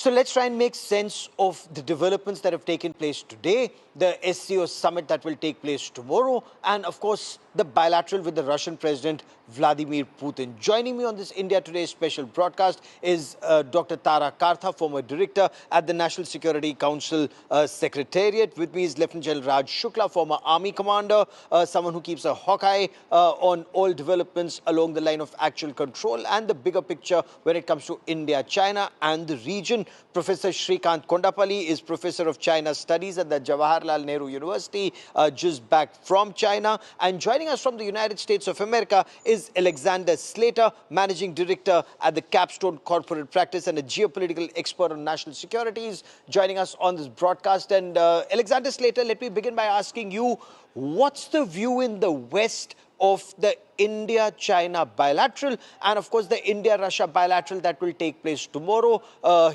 So let's try and make sense of the developments that have taken place today, the SCO Summit that will take place tomorrow, and of course, the bilateral with the Russian President Vladimir Putin. Joining me on this India Today special broadcast is Dr. Tara Kartha, former director at the National Security Council Secretariat. With me is Lieutenant General Raj Shukla, former army commander, someone who keeps a hawk eye on all developments along the line of actual control and the bigger picture when it comes to India, China, and the region. Professor Shrikant Kondapalli is Professor of China Studies at the Jawaharlal Nehru University, just back from China. And joining us from the United States of America is Alexander Slater, Managing Director at the Capstone Corporate Practice and a geopolitical expert on national securities, joining us on this broadcast. And Alexander Slater, let me begin by asking you, what's the view in the West of the India-China bilateral and, of course, the India-Russia bilateral that will take place tomorrow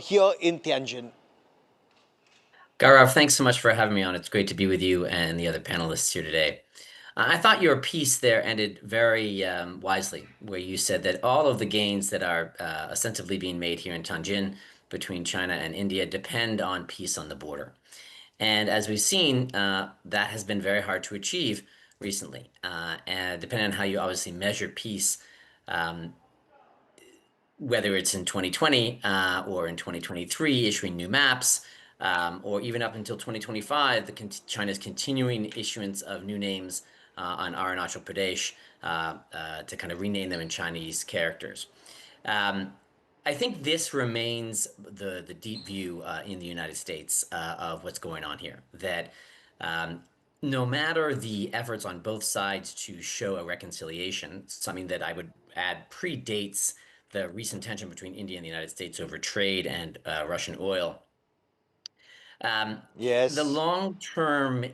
here in Tianjin? Gaurav, thanks so much for having me on. It's great to be with you and the other panelists here today. I thought your piece there ended very wisely, where you said that all of the gains that are ostensibly being made here in Tianjin between China and India depend on peace on the border. And as we've seen, that has been very hard to achieve recently. And depending on how you obviously measure peace, whether it's in 2020 or in 2023, issuing new maps, or even up until 2025, China's continuing issuance of new names on Arunachal Pradesh to kind of rename them in Chinese characters. I think this remains the deep view in the United States of what's going on here, that no matter the efforts on both sides to show a reconciliation, something that I would add predates the recent tension between India and the United States over trade and Russian oil. Yes. The long-term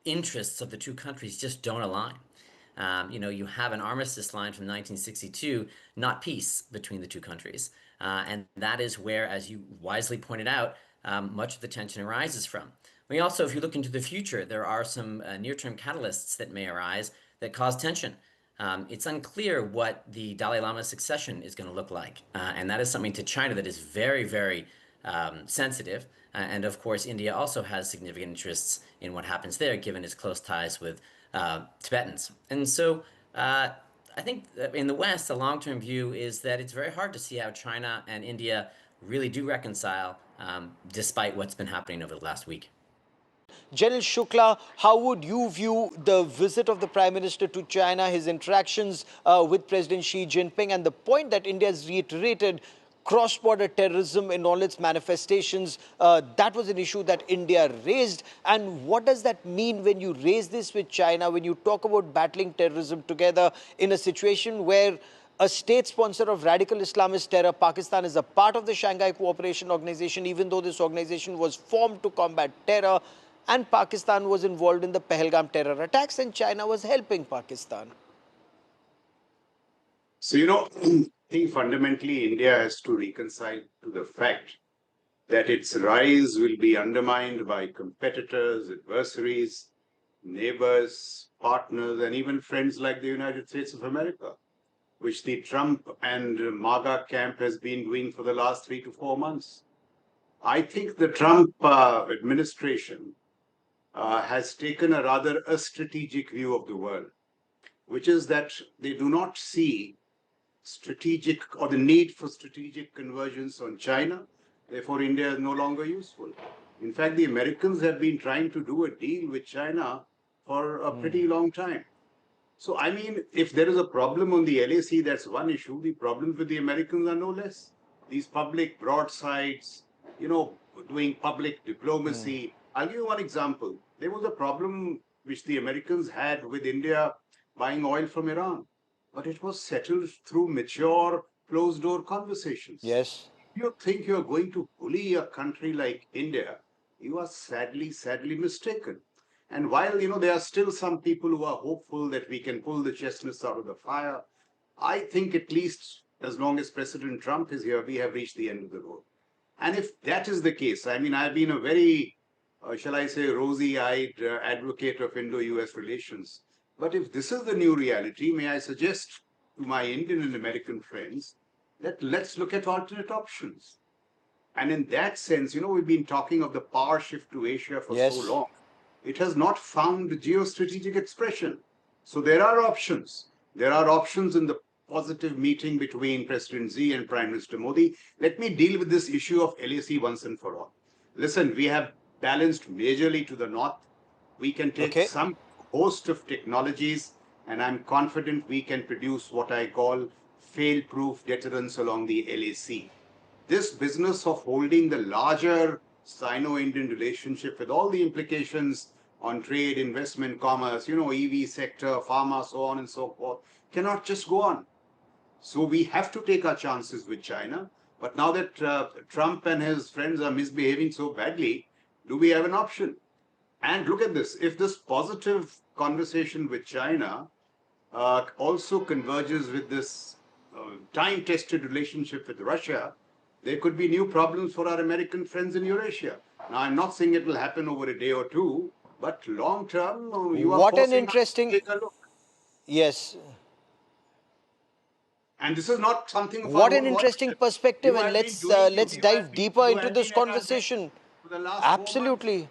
interests of the two countries just don't align. You have an armistice line from 1962, not peace between the two countries. And that is where, as you wisely pointed out, much of the tension arises from. We also, if you look into the future, there are some near-term catalysts that may arise that cause tension. It's unclear what the Dalai Lama's succession is going to look like. And that is something to China that is very, very sensitive. And of course, India also has significant interests in what happens there, given its close ties with Tibetans. And so I think in the West, the long-term view is that it's very hard to see how China and India really do reconcile, despite what's been happening over the last week. General Shukla, how would you view the visit of the Prime Minister to China, his interactions with President Xi Jinping, and the point that India has reiterated cross-border terrorism in all its manifestations? That was an issue that India raised. And what does that mean when you raise this with China, when you talk about battling terrorism together in a situation where a state sponsor of radical Islamist terror, Pakistan, is a part of the Shanghai Cooperation Organization, even though this organization was formed to combat terror, and Pakistan was involved in the Pahalgam terror attacks, and China was helping Pakistan? So, I think fundamentally India has to reconcile to the fact that its rise will be undermined by competitors, adversaries, neighbors, partners, and even friends like the United States of America, which the Trump and MAGA camp has been doing for the last 3 to 4 months. I think the Trump administration has taken a strategic view of the world, which is that they do not see strategic or the need for strategic convergence on China. Therefore, India is no longer useful. In fact, the Americans have been trying to do a deal with China for a pretty long time. So, I mean, if there is a problem on the LAC, that's one issue. The problems with the Americans are no less. These public broadsides, doing public diplomacy. I'll give you one example. There was a problem which the Americans had with India buying oil from Iran, but it was settled through mature, closed-door conversations. Yes. If you think you're going to bully a country like India, you are sadly mistaken. And while, there are still some people who are hopeful that we can pull the chestnuts out of the fire, I think at least as long as President Trump is here, we have reached the end of the road. And if that is the case, I mean, I've been a very, shall I say, rosy-eyed advocate of Indo-US relations. But if this is the new reality, may I suggest to my Indian and American friends that let's look at alternate options. And in that sense, we've been talking of the power shift to Asia for so Yes. long. It has not found geostrategic expression. So there are options. There are options in the positive meeting between President Xi and Prime Minister Modi. Let me deal with this issue of LAC once and for all. Listen, we have balanced majorly to the north. We can take Okay. some host of technologies, and I'm confident we can produce what I call fail-proof deterrence along the LAC. This business of holding the larger Sino-Indian relationship with all the implications on trade, investment, commerce, EV sector, pharma, so on and so forth, cannot just go on. So we have to take our chances with China. But now that Trump and his friends are misbehaving so badly, do we have an option? And look at this. If this positive conversation with China also converges with this time-tested relationship with Russia, there could be new problems for our American friends in Eurasia. Now, I'm not saying it will happen over a day or two, but long term, you are What an forcing us interesting, to take a look. yes, And this is not something of our what an own interesting volition. perspective, and let's dive deeper You into have this been at our neck conversation. for the last 4 months. Absolutely.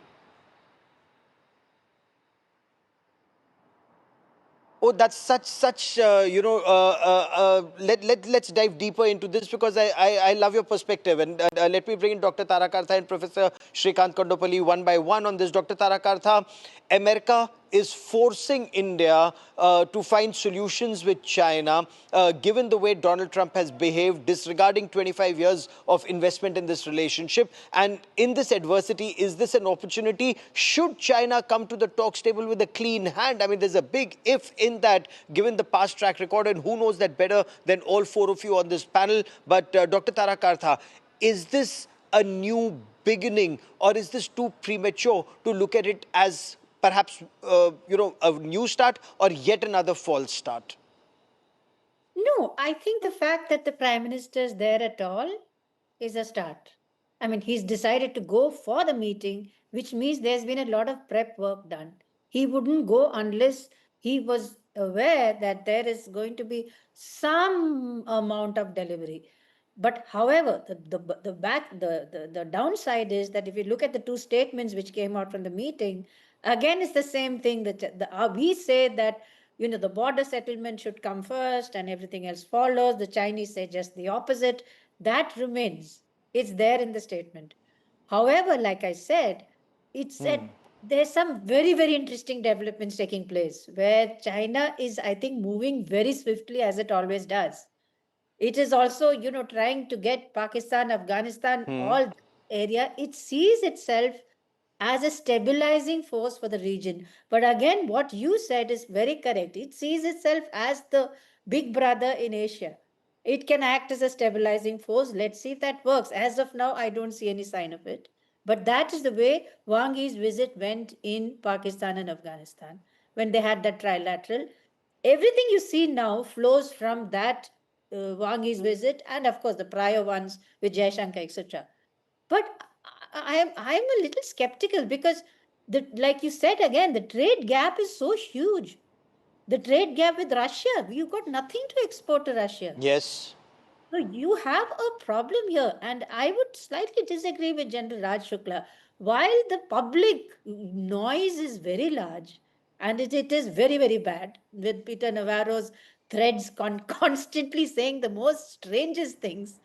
Oh, that's such let's dive deeper into this, because I love your perspective, and let me bring in Dr. Tarakartha and Professor Shrikant Kondopalli one by one on this. Dr. Tarakartha, America is forcing India to find solutions with China, given the way Donald Trump has behaved, disregarding 25 years of investment in this relationship. And in this adversity, is this an opportunity? Should China come to the talks table with a clean hand? I mean, there's a big if in that, given the past track record, and who knows that better than all four of you on this panel. But Dr. Tarakartha, is this a new beginning, or is this too premature to look at it as perhaps, a new start or yet another false start? No, I think the fact that the Prime Minister is there at all is a start. I mean, he's decided to go for the meeting, which means there's been a lot of prep work done. He wouldn't go unless he was aware that there is going to be some amount of delivery. But however, the downside is that if you look at the two statements which came out from the meeting, again it's the same thing that we say that the border settlement should come first and everything else follows. The Chinese say just the opposite. That remains. It's there in the statement. However, like I said, it's at there's some very, very interesting developments taking place where China is, I think, moving very swiftly as it always does. It is also, trying to get Pakistan, Afghanistan, all area. It sees itself as a stabilizing force for the region. But again, what you said is very correct. It sees itself as the big brother in Asia. It can act as a stabilizing force. Let's see if that works. As of now, I don't see any sign of it. But that is the way Wang Yi's visit went in Pakistan and Afghanistan when they had that trilateral. Everything you see now flows from that Wang Yi's visit, and of course the prior ones with Jaishankar, etc. But I'm a little skeptical because like you said again, the trade gap is so huge. The trade gap with Russia, you've got nothing to export to Russia. Yes. So you have a problem here, and I would slightly disagree with General Raj Shukla. While the public noise is very large, and it is very, very bad, with Peter Navarro's threads constantly saying the most strangest things,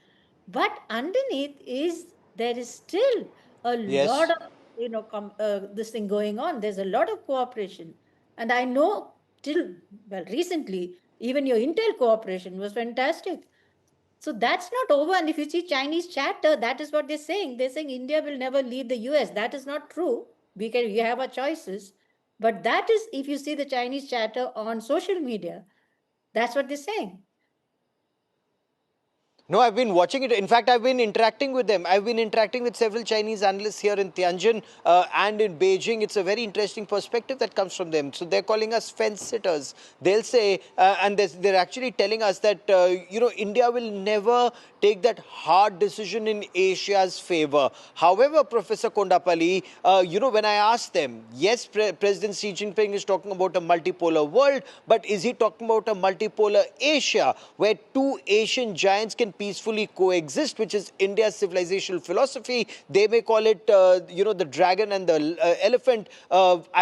but underneath there is still a lot Yes. of this thing going on. There's a lot of cooperation, and I know till recently even your Intel cooperation was fantastic. So that's not over. And if you see Chinese chatter, that is what they're saying. They're saying India will never leave the US. That is not true. We have our choices. But that is, if you see the Chinese chatter on social media, that's what they're saying. No, I've been watching it. In fact, I've been interacting with them. I've been interacting with several Chinese analysts here in Tianjin and in Beijing. It's a very interesting perspective that comes from them. So they're calling us fence sitters. They'll say, and they're actually telling us that, India will never take that hard decision in Asia's favor. However, Professor Kondapalli, when I asked them, yes, President Xi Jinping is talking about a multipolar world, but is he talking about a multipolar Asia where two Asian giants can peacefully coexist, which is India's civilizational philosophy. They may call it, the dragon and the elephant.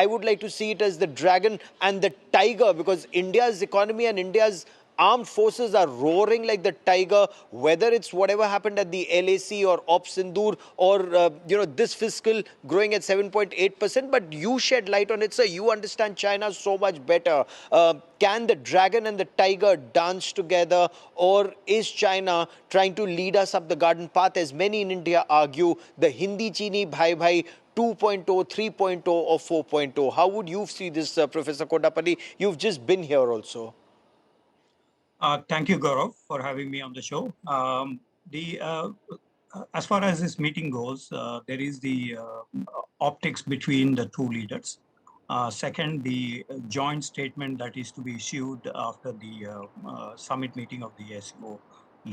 I would like to see it as the dragon and the tiger, because India's economy and India's armed forces are roaring like the tiger, whether it's whatever happened at the LAC or Op Sindoor or, this fiscal growing at 7.8%. But you shed light on it, sir. You understand China so much better. Can the dragon and the tiger dance together, or is China trying to lead us up the garden path, as many in India argue, the Hindi Chini Bhai Bhai 2.0, 3.0 or 4.0? How would you see this, Professor Kodapalli? You've just been here also. Thank you, Gaurav, for having me on the show. As far as this meeting goes, there is the optics between the two leaders. Second, the joint statement that is to be issued after the summit meeting of the SEO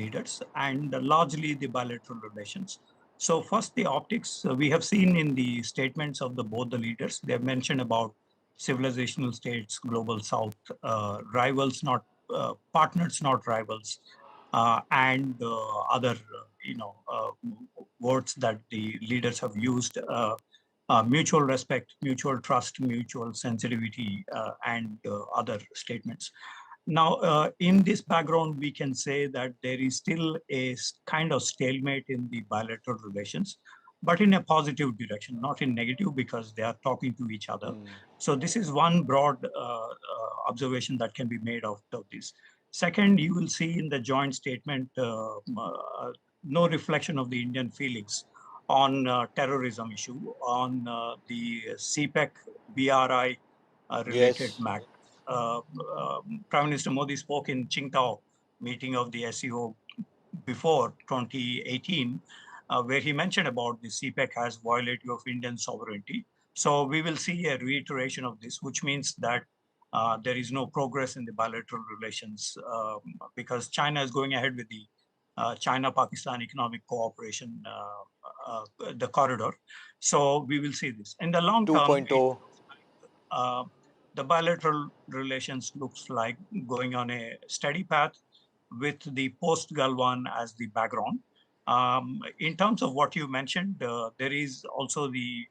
leaders, and largely the bilateral relations. So first, the optics. We have seen in the statements of both the leaders, they have mentioned about civilizational states, global south, rivals, not partners, not rivals, and other words that the leaders have used: mutual respect, mutual trust, mutual sensitivity, and other statements. Now, in this background, we can say that there is still a kind of stalemate in the bilateral relations, but in a positive direction, not in negative, because they are talking to each other. So this is one broad observation that can be made out of this. Second, you will see in the joint statement no reflection of the Indian feelings on terrorism issue, on the CPEC BRI related matter. Prime Minister Modi spoke in Qingdao meeting of the SEO before 2018, where he mentioned about the CPEC has violated of Indian sovereignty. So we will see a reiteration of this, which means that there is no progress in the bilateral relations because China is going ahead with the China-Pakistan economic cooperation, the corridor. So we will see this. In the long term, 2.0. The bilateral relations looks like going on a steady path with the post-Galwan as the background. In terms of what you mentioned, there is also the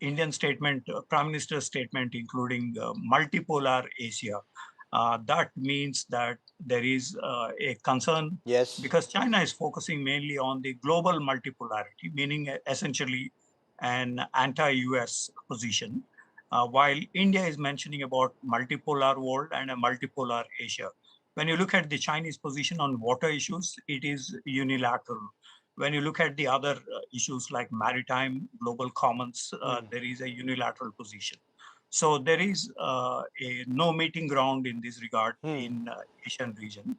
Indian statement, Prime Minister's statement, including multipolar Asia. That means that there is a concern, because China is focusing mainly on the global multipolarity, meaning essentially an anti-US position, while India is mentioning about multipolar world and a multipolar Asia. When you look at the Chinese position on water issues, it is unilateral. When you look at the other issues like maritime, global commons, there is a unilateral position. So there is no meeting ground in this regard in Asian region.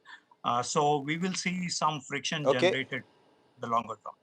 So we will see some friction generated in the longer term.